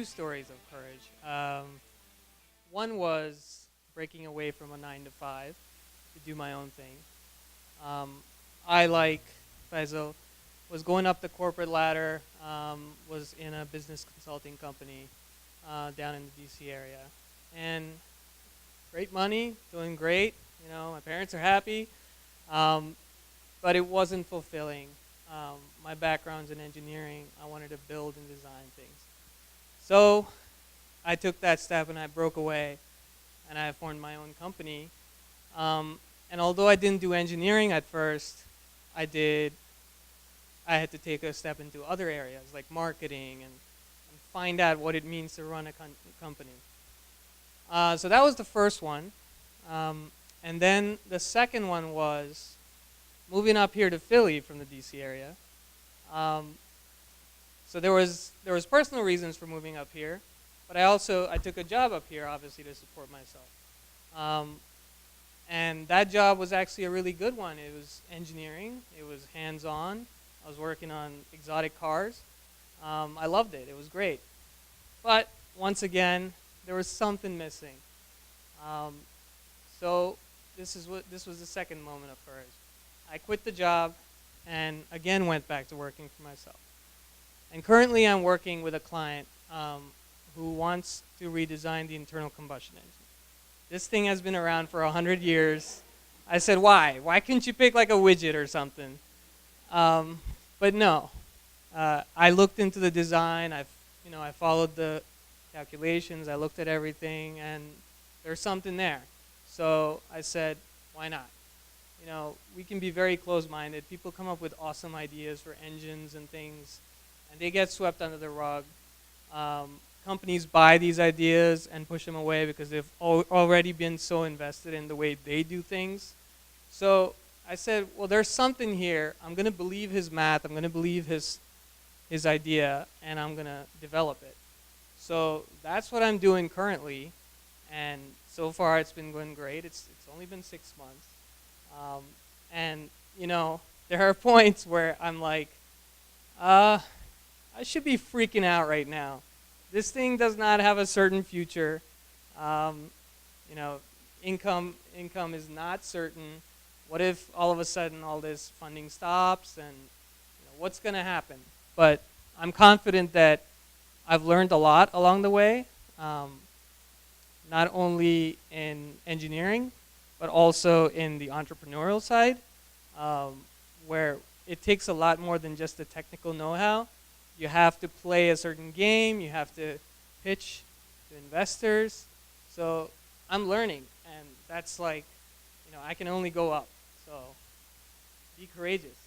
two stories of courage. One was breaking away from a 9 to 5 to do my own thing. Um, I, like Faisal, was going up the corporate ladder, was in a business consulting company down in the DC area. And great money, doing great. My parents are happy. Um, but it wasn't fulfilling. My background's in engineering. I wanted to build and design things. So I took that step and I broke away and I formed my own company. And although I didn't do engineering at first, I did. I had to take a step into other areas like marketing and find out what it means to run a company. So that was the first one. And then the second one was moving up here to Philly from the DC area. Um, so there was personal reasons for moving up here, but I took a job up here obviously to support myself. Um, and that job was actually a really good one. It was engineering. It was hands-on. I was working on exotic cars. I loved it. It was great. But once again, there was something missing. Um, so this was the second moment of courage. I quit the job and again went back to working for myself. And currently I'm working with a client who wants to redesign the internal combustion engine. This thing has been around for 100 years. I said, why? Why couldn't you pick like a widget or something? But no. I looked into the design. I followed the calculations. I looked at everything, and there's something there. So I said, why not? We can be very close-minded. People come up with awesome ideas for engines and things, and they get swept under the rug. Companies buy these ideas and push them away because they've already been so invested in the way they do things. So I said, well, there's something here. I'm going to believe his math. I'm going to believe his idea, and I'm going to develop it. So that's what I'm doing currently, and so far it's been going great. It's only been 6 months. And there are points where I'm like, I should be freaking out right now. This thing does not have a certain future. Income is not certain. What if all of a sudden all this funding stops, and what's going to happen? But I'm confident that I've learned a lot along the way, not only in engineering, but also in the entrepreneurial side, where it takes a lot more than just the technical know-how. You have to play a certain game. You have to pitch to investors. So I'm learning, and that's like, I can only go up. So be courageous.